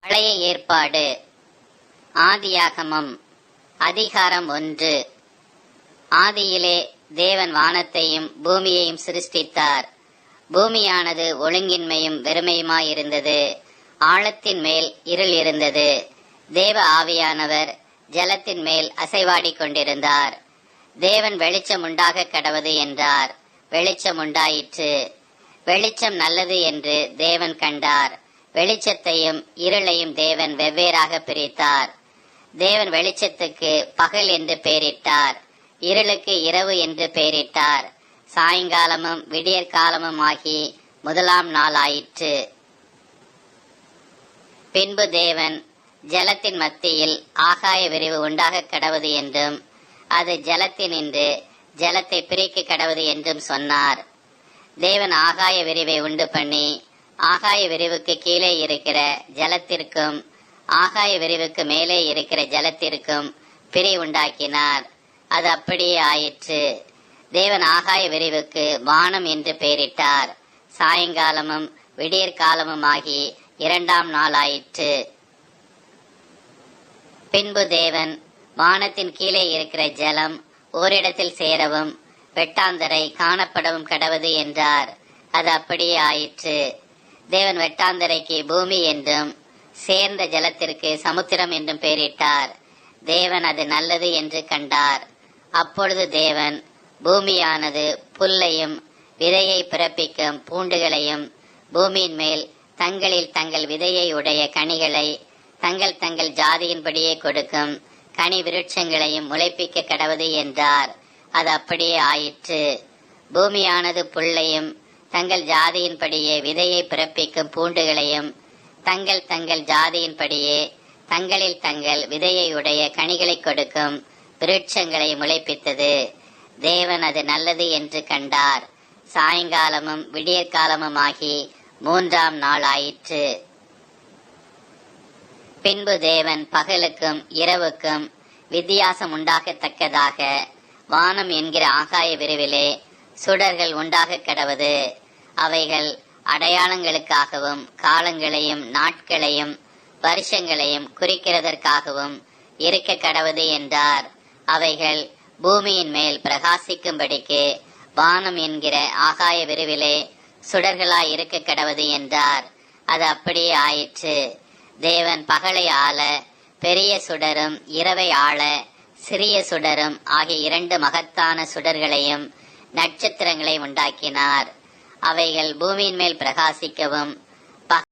பழைய ஏற்பாடு ஆதியாகமம் அதிகாரம் 1. ஆதியிலே தேவன் வானத்தையும் பூமியையும் சிருஷ்டித்தார். பூமியானது ஒழுங்கின்மையும் வெறுமையுமாயிருந்தது. ஆழத்தின் மேல் இருள் இருந்தது. தேவ ஆவியானவர் ஜலத்தின் மேல் அசைவாடிக் கொண்டிருந்தார். தேவன் வெளிச்சம் உண்டாக கடவது என்றார். வெளிச்சம் உண்டாயிற்று. வெளிச்சம் நல்லது என்று தேவன் கண்டார். வெளிச்சத்தையும் இருளையும் தேவன் வெவ்வேறாக பிரித்தார். தேவன் வெளிச்சத்துக்கு பகல் என்று பெயரிட்டார், இருளுக்கு இரவு என்று பெயரிட்டார். சாயங்காலமும் விடியற்காலமும் ஆகி முதலாம் நாள் ஆயிற்று. பின்பு தேவன் ஜலத்தின் மத்தியில் ஆகாய விரிவு உண்டாக கடவது என்றும் அது ஜலத்தினின்று ஜலத்தை பிரிக்க கடவது என்றும் சொன்னார். தேவன் ஆகாய விரிவை உண்டு பண்ணி ஆகாய விரிவுக்கு கீழே இருக்கிற ஜலத்திற்கும் ஆகாய விரிவுக்கு மேலே இருக்கிற ஜலத்திற்கும் பிரி உண்டாக்கினார். அது அப்படியே ஆயிற்று. தேவன் ஆகாய விரிவுக்கு வானம் என்று பெயரிட்டார். சாயங்காலமும் விடியற்காலமும் ஆகி இரண்டாம் நாள் ஆயிற்று. பின்பு தேவன் வானத்தின் கீழே இருக்கிற ஜலம் ஓரிடத்தில் சேரவும் வெட்டாந்தரை காணப்படவும் கடவது என்றார். அது அப்படியே ஆயிற்று. தேவன் வெட்டாந்தரைக்கு பூமி என்றும் சேர்ந்த ஜலத்திற்கு சமுத்திரம் என்றும் பெயரிட்டார். தேவன் அது நல்லது என்று கண்டார். அப்பொழுது தேவன் பூமியானது புல்லையும் விதையை பிறப்பிக்கும் பூண்டுகளையும் பூமியின் மேல் தங்களில் தங்கள் விதையை உடைய கனிகளை தங்கள் தங்கள் ஜாதியின்படியே கொடுக்கும் கனி விருட்சங்களையும் முளைப்பிக்க கடவது என்றார். அது அப்படியே ஆயிற்று. பூமியானது புல்லையும் தங்கள் ஜாதியின்படியே விதையை பிறப்பிக்கும் பூண்டுகளையும் தங்கள் தங்கள் ஜாதியின்படியே தங்களில் தங்கள் விதையை உடைய கனிகளை கொடுக்கும் விருட்சங்களை முளைப்பித்தது. தேவன் அது நல்லது என்று கண்டார். சாயங்காலமும் விடியற்காலமும் ஆகி மூன்றாம் நாள் ஆயிற்று. பின்பு தேவன் பகலுக்கும் இரவுக்கும் வித்தியாசம் உண்டாகத்தக்கதாக வானம் என்கிற ஆகாய விரிவிலே சுடர்கள் உண்டாக கடவது. அவைகள் அடையாளங்களுக்காகவும் காலங்களையும் நாட்களையும் வருஷங்களையும் குறிக்கிறதற்காகவும் இருக்க கடவது என்றார். அவைகள் பூமியின் மேல் பிரகாசிக்கும்படிக்கு வானம் என்கிற ஆகாய விரிவிலே சுடர்களாய் இருக்க கடவது என்றார். அது அப்படியே ஆயிற்று. தேவன் பகலை ஆள பெரிய சுடரும் இரவை ஆள சிறிய சுடரும் ஆகிய இரண்டு மகத்தான சுடர்களையும் நட்சத்திரங்களை உண்டாக்கினார். அவைகள் பூமியின் மேல் பிரகாசிக்கவும்